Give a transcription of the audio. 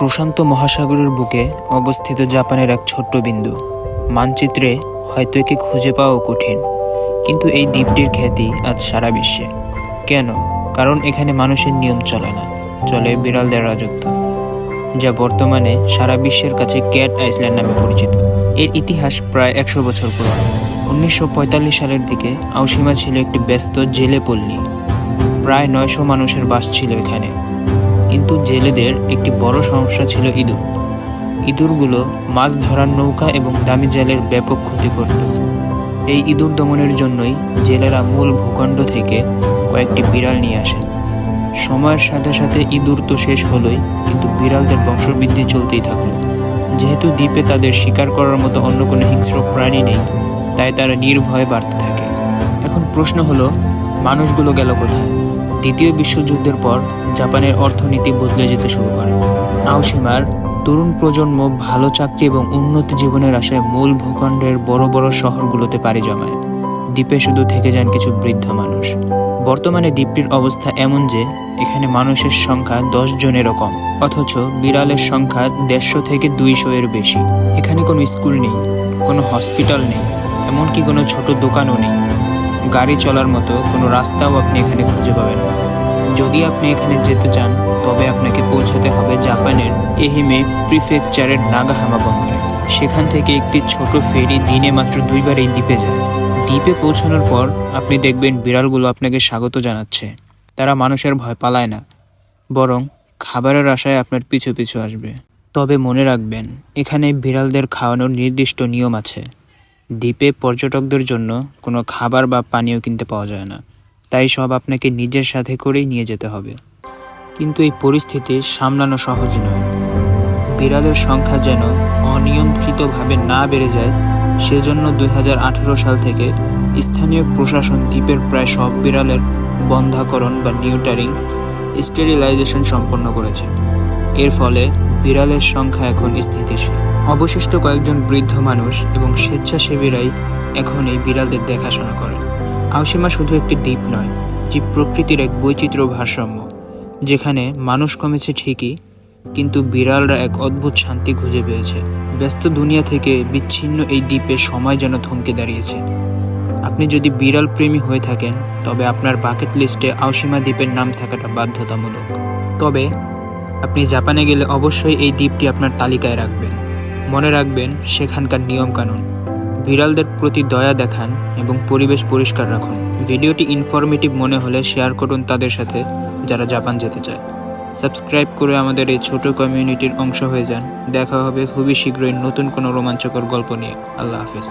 প্রশান্ত মহাসাগরের বুকে অবস্থিত জাপানের এক ছোট্ট বিন্দু। মানচিত্রে হয়তো একে খুঁজে পাওয়া কঠিন, কিন্তু এই দ্বীপটির খ্যাতি আজ সারা বিশ্বে। কেন? কারণ এখানে মানুষের নিয়ম চলে না, চলে বিড়ালদের রাজত্ব, যা বর্তমানে সারা বিশ্বের কাছে ক্যাট আইল্যান্ড নামে পরিচিত। এর ইতিহাস প্রায় 100 বছর পুরনো। 1945 সালের দিকে আওশিমা ছিল একটি ব্যস্ত জেলে পল্লী। প্রায় 900 মানুষের বাস ছিল এখানে। কিন্তু জেলেদের একটি বড় সমস্যা ছিল ইঁদুর। ইঁদুরগুলো মাছ ধরার নৌকা এবং দামি জালের ব্যাপক ক্ষতি করত। এই ইঁদুর দমনের জন্যই জেলেরা মূল ভূখণ্ড থেকে কয়েকটি বিড়াল নিয়ে আসেন। সময়ের সাথে সাথে ইঁদুর তো শেষ হলোই, কিন্তু বিড়ালদের বংশবৃদ্ধি চলতেই থাকলো। যেহেতু দ্বীপে তাদের শিকার করার মতো অন্য কোনো হিংস্র প্রাণী নেই, তাই তারা নির্ভয়ে বাড়তে থাকে। এখন প্রশ্ন হলো, মানুষগুলো গেল কোথায়? দ্বিতীয় বিশ্বযুদ্ধের পর জাপানের অর্থনীতি বদলে যেতে শুরু করে। আওশিমার তরুণ প্রজন্ম ভালো চাকরি এবং উন্নত জীবনের আশায় মূল ভূখণ্ডের বড় বড় শহরগুলোতে পাড়ি জমায়। দ্বীপে শুধু থেকে যান কিছু বৃদ্ধ মানুষ। বর্তমানে দ্বীপটির অবস্থা এমন যে এখানে মানুষের সংখ্যা 10 জনেরও কম, অথচ বিড়ালের সংখ্যা 150 থেকে 200 এর বেশি। এখানে কোনো স্কুল নেই, কোনো হসপিটাল নেই, এমনকি কোনো ছোট দোকানও নেই। গাড়ি চলার মতো কোনো রাস্তাও আপনি এখানে খুঁজে পাবেন না। যদি আপনি এখানে যেতে চান, তবে আপনাকে পৌঁছাতে হবে জাপানের এহিমে প্রিফেকচারের নাগাহামা বন্দরে। সেখান থেকে একটি ছোট ফেরি দিনে মাত্র 2 বার এই দ্বীপে যায়। দ্বীপে পৌঁছানোর পর আপনি দেখবেন বিড়ালগুলো আপনাকে স্বাগত জানাচ্ছে। তারা মানুষের ভয় পালায় না, বরং খাবারের আশায় আপনার পিছু পিছু আসবে। তবে মনে রাখবেন, এখানে বিড়ালদের খাওয়ানোর নির্দিষ্ট নিয়ম আছে। দ্বীপে পর্যটকদের জন্য কোনো খাবার বা পানীয় কিনতে পাওয়া যায় না, তাই সব আপনাকে নিজের সাথে করেই নিয়ে যেতে হবে। কিন্তু এই পরিস্থিতি সামলানো সহজ নয়। বিড়ালের সংখ্যা যেন অনিয়ন্ত্রিতভাবে না বেড়ে যায়, সেজন্য 2018 সাল থেকে স্থানীয় প্রশাসন দ্বীপের প্রায় সব বিড়ালের বন্ধ্যাকরণ বা নিউটারিং, স্টেরিলাইজেশন সম্পন্ন করেছে। এর ফলে বিড়ালের সংখ্যা এখন স্থিতিশীল। অবশিষ্ট কয়েকজন বৃদ্ধ মানুষ এবং স্বেচ্ছাসেবীরাই এখন এই বিড়ালদের দেখাশোনা করেন। আওশিমা শুধু একটি দ্বীপ নয়, এটি প্রকৃতির এক বৈচিত্র্য ভারসাম্য, যেখানে মানুষ কমেছে ঠিকই, কিন্তু বিড়ালরা এক অদ্ভুত শান্তি খুঁজে পেয়েছে। ব্যস্ত দুনিয়া থেকে বিচ্ছিন্ন এই দ্বীপে সময় যেন থমকে দাঁড়িয়েছে। আপনি যদি বিড়াল প্রেমী হয়ে থাকেন, তবে আপনার বাকেট লিস্টে আওশিমা দ্বীপের নাম থাকাটা বাধ্যতামূলক। তবে আপনি জাপানে গেলে অবশ্যই এই দ্বীপটি আপনার তালিকায় রাখবেন। মনে রাখবেন, সেখানকার নিয়মকানুন, বিড়ালদের প্রতি দয়া দেখান এবং পরিবেশ পরিষ্কার রাখুন। ভিডিওটি ইনফরমেটিভ মনে হলে শেয়ার করুন তাদের সাথে যারা জাপান যেতে চায়। সাবস্ক্রাইব করে আমাদের এই ছোট কমিউনিটির অংশ হয়ে যান। দেখা হবে খুবই শীঘ্রই নতুন কোনো রোমাঞ্চকর গল্প নিয়ে। আল্লাহ হাফেজ।